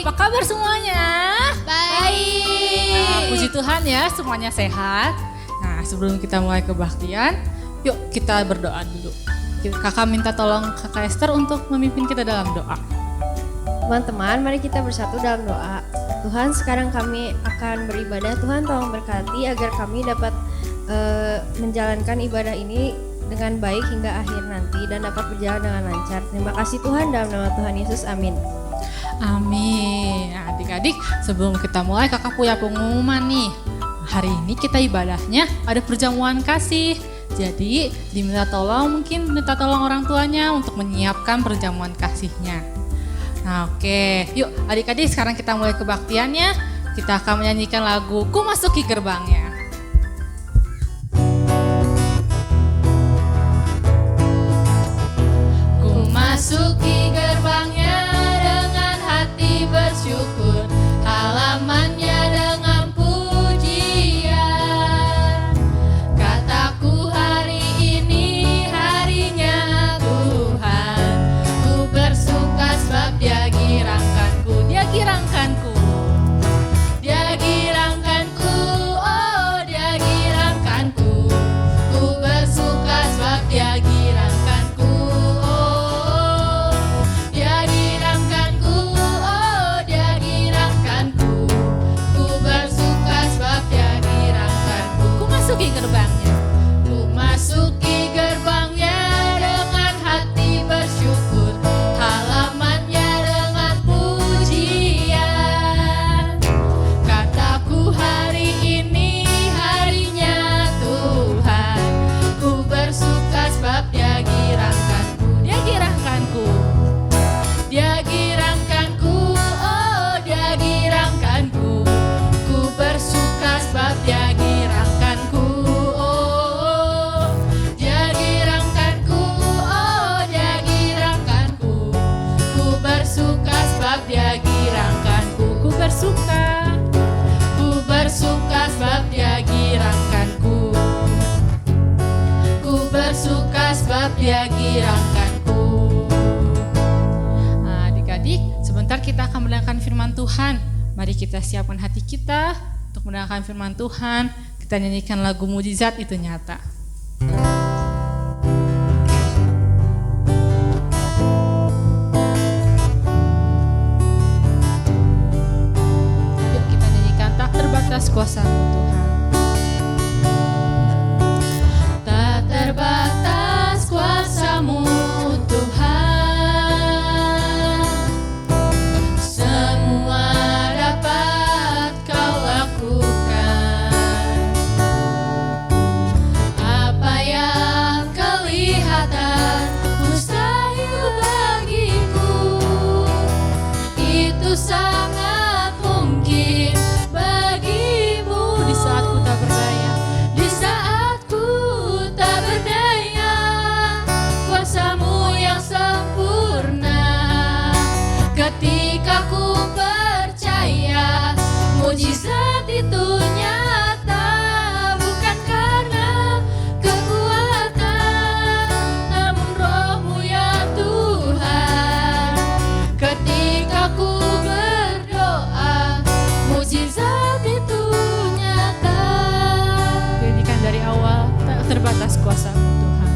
Apa kabar semuanya? Baik. Puji Tuhan ya, semuanya sehat. Nah, sebelum kita mulai kebaktian, yuk kita berdoa dulu. Kakak minta tolong Kakak Esther untuk memimpin kita dalam doa. Teman-teman, mari kita bersatu dalam doa. Tuhan, sekarang kami akan beribadah. Tuhan, tolong berkati agar kami dapat menjalankan ibadah ini dengan baik hingga akhir nanti dan dapat berjalan dengan lancar. Terima kasih Tuhan, dalam nama Tuhan Yesus, amin. Amin. Nah, adik-adik, sebelum kita mulai kakak punya pengumuman nih. Hari ini kita ibadahnya ada perjamuan kasih. Jadi minta tolong orang tuanya untuk menyiapkan perjamuan kasihnya. Nah oke, yuk adik-adik sekarang kita mulai kebaktiannya. Kita akan menyanyikan lagu Ku Masuki Gerbangnya. Ku masuki gerbangnya dengan hati bersyukur, halamannya dengan pujian. Kataku hari ini harinya Tuhan, ku bersuka sebab Dia girangkanku. Dia girangkanku. Dia girangkanku, oh Dia girangkanku. Ku bersuka sebab Dia girangkanku, oh Dia girangkanku, oh Dia girangkanku. Ku bersuka sebab Dia girangkanku. Ku masuki gerbangnya. Ku masuki gerbangnya dengan hati bersyukur, halamannya dengan pujian. Kataku hari ini harinya Tuhan, ku bersuka sebab Dia girangkanku. Dia girangkanku. Dia girangkanku, oh Dia girangkanku. Ku bersuka sebab Dia girangkanku, oh Dia girangkanku, oh Dia girangkanku. Ku bersuka sebab Dia girangkanku. Ku bersuka. Ku bersuka sebab Dia girangkanku. Ku bersuka sebab Dia girangkanku. Nah, adik-adik, sebentar kita akan mendengarkan firman Tuhan. Mari kita siapkan hati kita untuk mendengarkan firman Tuhan. Kita nyanyikan lagu Mujizat Itu Nyata. Yuk kita nyanyikan Tak Terbatas Kuasa-Mu Tuhan. Tak terbatas kuasa-Mu Tuhan, semua dapat Kau lakukan. Apa yang kelihatan mustahil bagiku, itu sangat mungkin bagimu. Di saat ku tak berdaya, Di saat ku tak berdaya, kuasa-Mu yang sempurna. Ketika ku percaya, mujizat itu nyata. Bukan karena kekuatan, namun Roh-Mu ya Tuhan. Ketika ku berdoa, mujizat itu nyata. nyanyikan dari awal Tak Terbatas Kuasa-Mu Tuhan.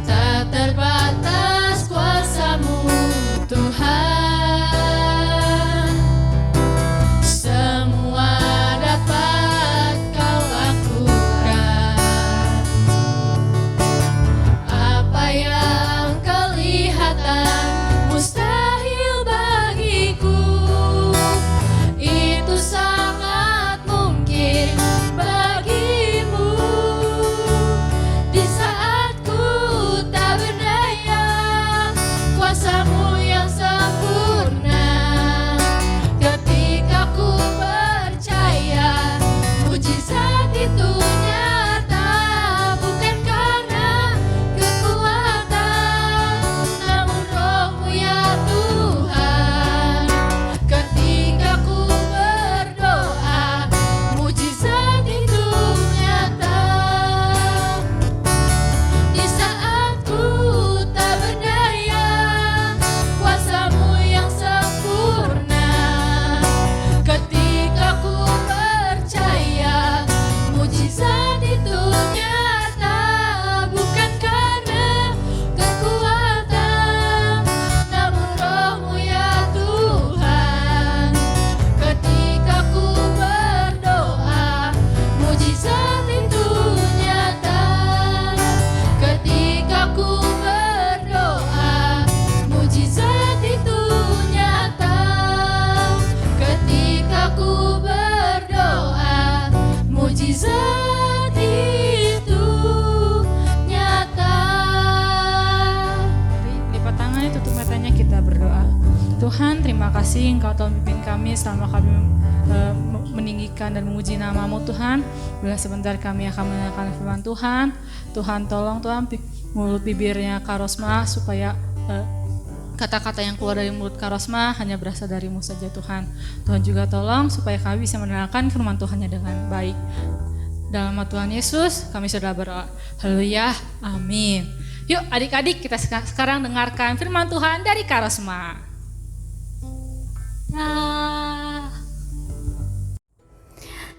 Tak terbatas kuasa-Mu Tuhan, semua dapat Kau lakukan. Apa yang kelihatan mustahil bagiku, itu sangat mungkin bagimu. Tuhan, terima kasih Engkau telah memimpin kami selama kami meninggikan dan memuji nama-Mu Tuhan. Bila sebentar kami akan mendengarkan firman Tuhan. Tuhan tolong Tuhan mulut bibirnya Kak Rosma supaya kata-kata yang keluar dari mulut Kak Rosma hanya berasal dari-Mu saja Tuhan. Tuhan juga tolong supaya kami bisa mendengarkan firman Tuhannya dengan baik. Dalam nama Tuhan Yesus kami sudah berdoa. Haleluya, amin. Yuk adik-adik kita sekarang dengarkan firman Tuhan dari Kak Rosma.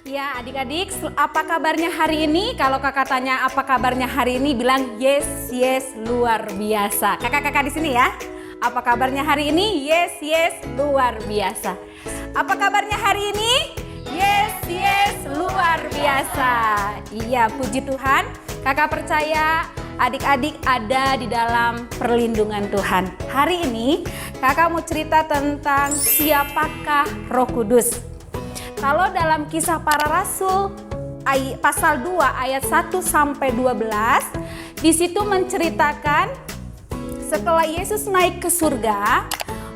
Ya adik-adik, apa kabarnya hari ini? Kalau kakak tanya apa kabarnya hari ini, bilang yes, yes, luar biasa. Kakak-kakak di sini ya. Apa kabarnya hari ini? Yes, yes, luar biasa. Apa kabarnya hari ini? Yes, yes, luar biasa. Iya, puji Tuhan. Kakak percaya adik-adik ada di dalam perlindungan Tuhan. Hari ini kakak mau cerita tentang siapakah Roh Kudus. Kalau dalam Kisah Para Rasul pasal 2 ayat 1 sampai 12, di situ menceritakan setelah Yesus naik ke surga,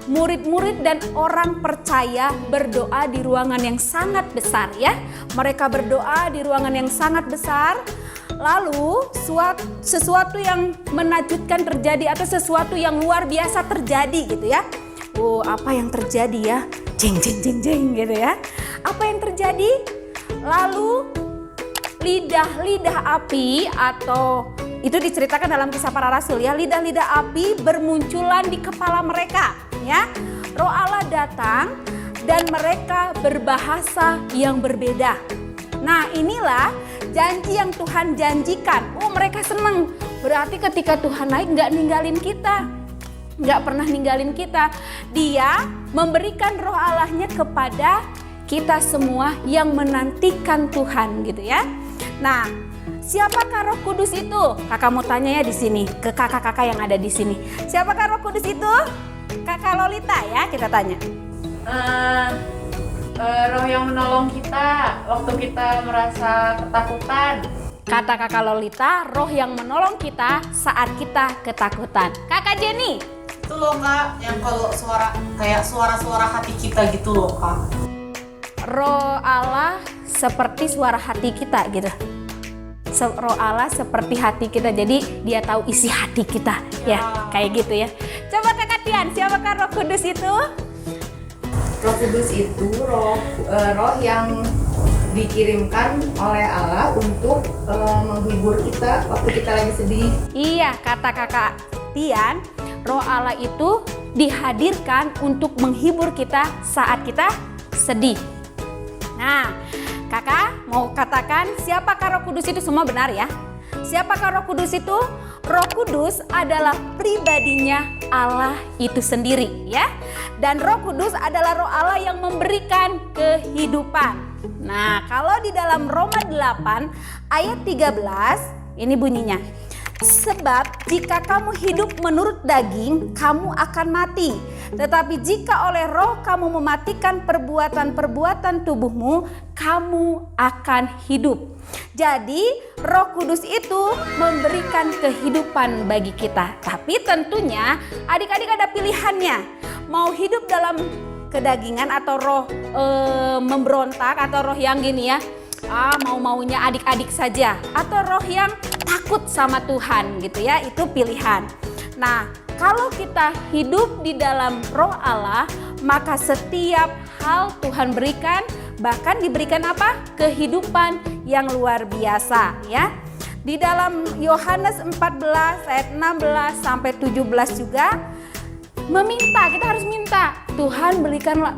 murid-murid dan orang percaya berdoa di ruangan yang sangat besar ya. Mereka berdoa di ruangan yang sangat besar. Lalu sesuatu yang menakjubkan terjadi atau sesuatu yang luar biasa terjadi gitu ya. Oh, apa yang terjadi ya? Jeng jeng jeng jeng gitu ya. Apa yang terjadi? Lalu lidah-lidah api atau itu diceritakan dalam Kisah Para Rasul ya. Lidah-lidah api bermunculan di kepala mereka ya. Roh Allah datang dan mereka berbahasa yang berbeda. Nah, inilah janji yang Tuhan janjikan. Oh, mereka senang. Berarti ketika Tuhan naik nggak ninggalin kita. Nggak pernah ninggalin kita. Dia memberikan roh Allahnya kepada kita semua yang menantikan Tuhan gitu ya. Nah, siapakah Roh Kudus itu? Kakak mau tanya ya di sini ke kakak-kakak yang ada di sini. Siapakah Roh Kudus itu? Kakak Lolita ya, kita tanya. Roh yang menolong kita waktu kita merasa ketakutan. Kata kakak Lolita, roh yang menolong kita saat kita ketakutan. Kakak Jenny. Itu loh Kak, yang kalau kayak suara-suara hati kita gitu loh Kak. Roh Allah seperti suara hati kita gitu. Roh Allah seperti hati kita, jadi dia tahu isi hati kita ya, kayak gitu ya. Coba kakak Tian, siapakah Roh Kudus itu? Roh Kudus itu roh yang dikirimkan oleh Allah untuk menghibur kita waktu kita lagi sedih. Iya, kata kakak Tian, roh Allah itu dihadirkan untuk menghibur kita saat kita sedih. Nah, kakak mau katakan siapakah Roh Kudus itu? Semua benar ya? Siapakah Roh Kudus itu? Roh Kudus adalah pribadinya Allah itu sendiri ya. Dan Roh Kudus adalah roh Allah yang memberikan kehidupan. Nah, kalau di dalam Roma 8 ayat 13 ini bunyinya. Sebab jika kamu hidup menurut daging, kamu akan mati. Tetapi jika oleh roh kamu mematikan perbuatan-perbuatan tubuhmu, kamu akan hidup. Jadi Roh Kudus itu memberikan kehidupan bagi kita. Tapi tentunya adik-adik ada pilihannya. Mau hidup dalam kedagingan atau roh memberontak atau roh yang gini ya. Mau-maunya adik-adik saja. Atau roh yang takut sama Tuhan gitu ya, itu pilihan. Nah, kalau kita hidup di dalam roh Allah, maka setiap hal Tuhan berikan, bahkan diberikan apa? Kehidupan yang luar biasa ya. Di dalam Yohanes 14 ayat 16 sampai 17 juga meminta, kita harus minta Tuhan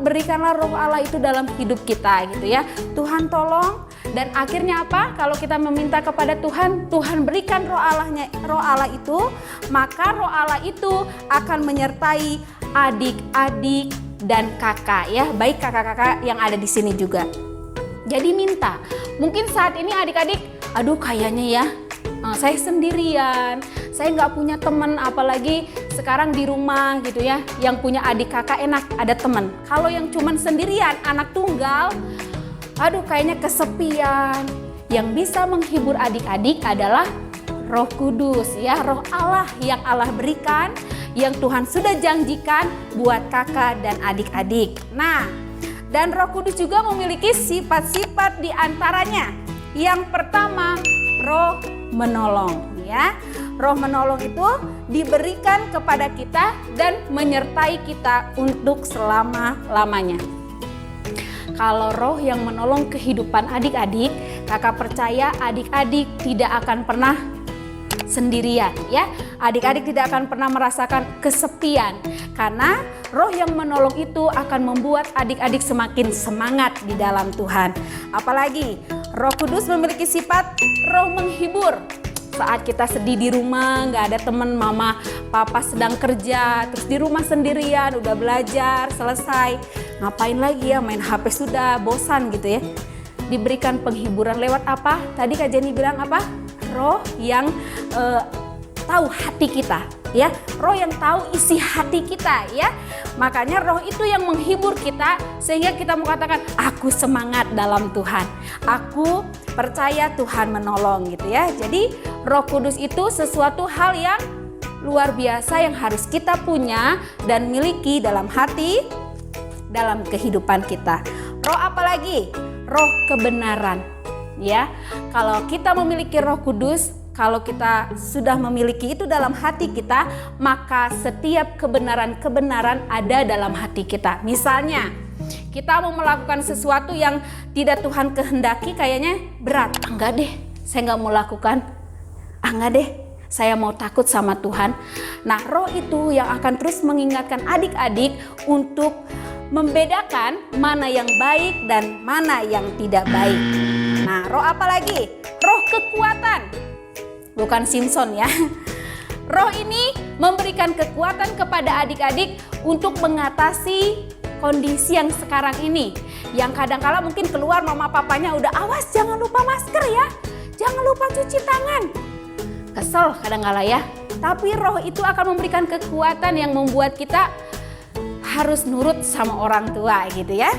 berikanlah roh Allah itu dalam hidup kita gitu ya. Tuhan tolong. Dan akhirnya apa? Kalau kita meminta kepada Tuhan, Tuhan berikan roh Allah itu, maka roh Allah itu akan menyertai adik-adik dan kakak ya, baik kakak-kakak yang ada di sini juga. Jadi minta. Mungkin saat ini adik-adik, aduh kayaknya ya, saya sendirian, saya nggak punya teman, apalagi sekarang di rumah gitu ya, yang punya adik kakak enak ada teman. Kalau yang cuman sendirian, anak tunggal, aduh kayaknya kesepian. Yang bisa menghibur adik-adik adalah Roh Kudus ya, Roh Allah yang Allah berikan, yang Tuhan sudah janjikan buat kakak dan adik-adik. Nah, dan Roh Kudus juga memiliki sifat-sifat di antaranya. Yang pertama, Roh menolong ya. Roh menolong itu diberikan kepada kita dan menyertai kita untuk selama-lamanya. Kalau roh yang menolong kehidupan adik-adik, kakak percaya adik-adik tidak akan pernah sendirian ya. Adik-adik tidak akan pernah merasakan kesepian karena roh yang menolong itu akan membuat adik-adik semakin semangat di dalam Tuhan. Apalagi Roh Kudus memiliki sifat roh menghibur. Saat kita sedih di rumah, nggak ada teman, mama, papa sedang kerja, terus di rumah sendirian, udah belajar, selesai. Ngapain lagi ya, main HP sudah, bosan gitu ya. Diberikan penghiburan lewat apa? Tadi Kak Jenny bilang apa? Roh yang tahu hati kita ya. Roh yang tahu isi hati kita ya. Makanya roh itu yang menghibur kita sehingga kita mengatakan aku semangat dalam Tuhan. Aku percaya Tuhan menolong gitu ya. Jadi Roh Kudus itu sesuatu hal yang luar biasa yang harus kita punya dan miliki dalam hati, dalam kehidupan kita. Roh apa lagi? Roh kebenaran ya. Kalau kita memiliki Roh Kudus, kalau kita sudah memiliki itu dalam hati kita, maka setiap kebenaran-kebenaran ada dalam hati kita. Misalnya, kita mau melakukan sesuatu yang tidak Tuhan kehendaki, kayaknya berat. Enggak deh, saya nggak mau lakukan. Enggak deh, saya mau takut sama Tuhan. Nah, roh itu yang akan terus mengingatkan adik-adik untuk membedakan mana yang baik dan mana yang tidak baik. Nah, roh apa lagi? Roh kekuatan. Bukan Simpson ya. Roh ini memberikan kekuatan kepada adik-adik untuk mengatasi kondisi yang sekarang ini. Yang kadang-kala mungkin keluar mama papanya udah awas jangan lupa masker ya. Jangan lupa cuci tangan. Kesel kadang-kala ya. Tapi roh itu akan memberikan kekuatan yang membuat kita harus nurut sama orang tua gitu ya.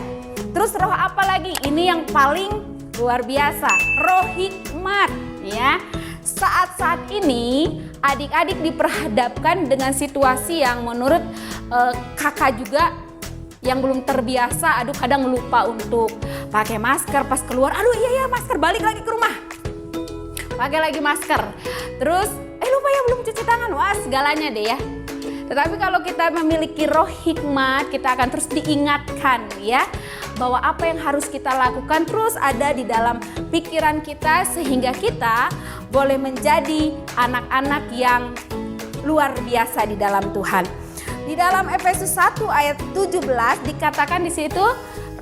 Terus roh apa lagi? Ini yang paling luar biasa. Roh hikmat ya. Saat-saat ini adik-adik diperhadapkan dengan situasi yang menurut kakak juga yang belum terbiasa, aduh kadang lupa untuk pakai masker pas keluar, aduh iya masker, balik lagi ke rumah pakai lagi masker, terus lupa ya belum cuci tangan, wah segalanya deh ya. Tetapi kalau kita memiliki roh hikmat, kita akan terus diingatkan ya bahwa apa yang harus kita lakukan terus ada di dalam pikiran kita sehingga kita boleh menjadi anak-anak yang luar biasa di dalam Tuhan. Di dalam Efesus 1 ayat 17 dikatakan di situ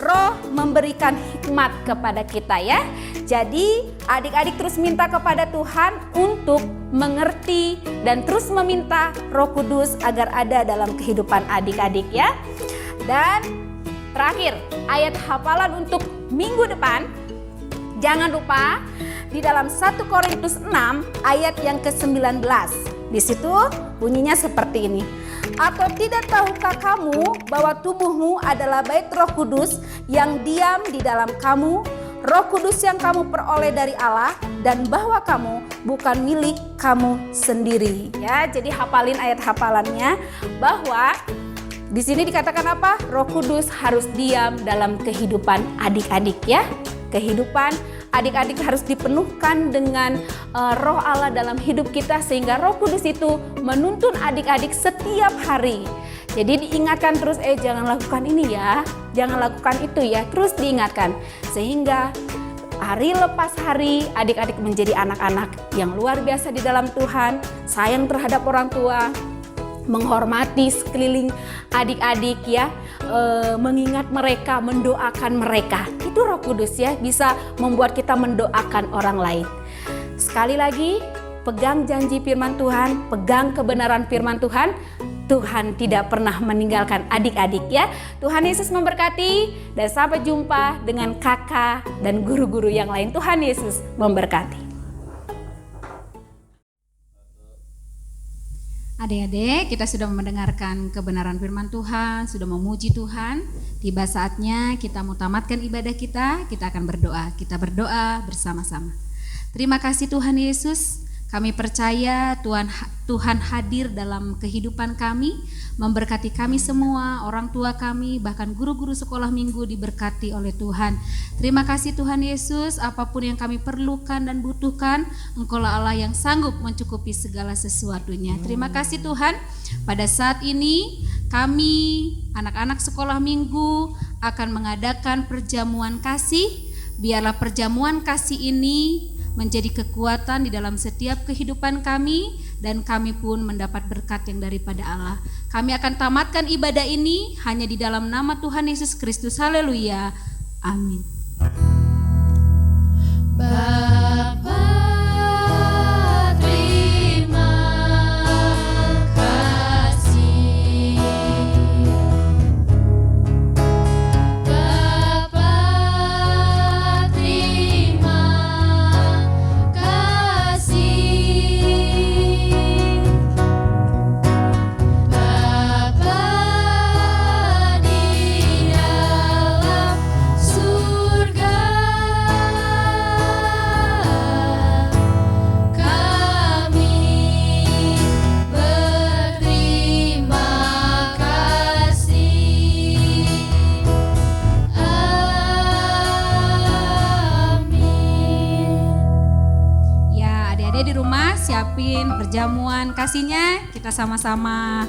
roh memberikan hikmat kepada kita ya. Jadi adik-adik terus minta kepada Tuhan untuk mengerti dan terus meminta Roh Kudus agar ada dalam kehidupan adik-adik ya. Dan terakhir, ayat hafalan untuk minggu depan. Jangan lupa di dalam 1 Korintus 6 ayat yang ke-19. Di situ bunyinya seperti ini. Atau tidak tahukah kamu bahwa tubuhmu adalah bait Roh Kudus yang diam di dalam kamu, Roh Kudus yang kamu peroleh dari Allah, dan bahwa kamu bukan milik kamu sendiri. Ya, jadi hafalin ayat hafalannya bahwa di sini dikatakan apa? Roh Kudus harus diam dalam kehidupan adik-adik ya. Kehidupan adik-adik harus dipenuhkan dengan roh Allah dalam hidup kita sehingga Roh Kudus itu menuntun adik-adik setiap hari. Jadi diingatkan terus jangan lakukan ini ya, jangan lakukan itu ya, terus diingatkan sehingga hari lepas hari adik-adik menjadi anak-anak yang luar biasa di dalam Tuhan, sayang terhadap orang tua, menghormati sekeliling adik-adik ya, mengingat mereka, mendoakan mereka. Itu Roh Kudus ya, bisa membuat kita mendoakan orang lain. Sekali lagi, pegang janji firman Tuhan, pegang kebenaran firman Tuhan. Tuhan tidak pernah meninggalkan adik-adik ya. Tuhan Yesus memberkati dan sampai jumpa dengan kakak dan guru-guru yang lain. Tuhan Yesus memberkati. Adik-adik, kita sudah mendengarkan kebenaran firman Tuhan, sudah memuji Tuhan. Tiba saatnya kita mau tamatkan ibadah kita akan berdoa. Kita berdoa bersama-sama. Terima kasih Tuhan Yesus, Kami percaya Tuhan hadir dalam kehidupan kami, memberkati kami semua, orang tua kami, bahkan guru-guru sekolah minggu diberkati oleh Tuhan. Terima kasih Tuhan Yesus, apapun yang kami perlukan dan butuhkan, Engkaulah Allah yang sanggup mencukupi segala sesuatunya. Terima kasih Tuhan, pada saat ini kami anak-anak sekolah minggu akan mengadakan perjamuan kasih. Biarlah perjamuan kasih ini menjadi kekuatan di dalam setiap kehidupan kami, dan kami pun mendapat berkat yang daripada Allah. Kami akan tamatkan ibadah ini hanya di dalam nama Tuhan Yesus Kristus. Haleluya. Amin. Bapa, terima kasih. Bapa, terima kasih. Bapa di dalam surga, kami berterima kasih. Amin. Ya, adik-adik di rumah siapin perjamuan kasihnya. Kita sama-sama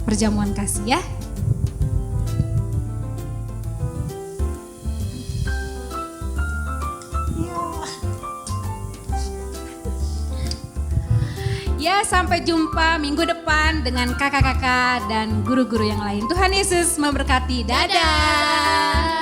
perjamuan kasih ya. Ya, sampai jumpa minggu depan dengan kakak-kakak dan guru-guru yang lain. Tuhan Yesus memberkati. Dadah.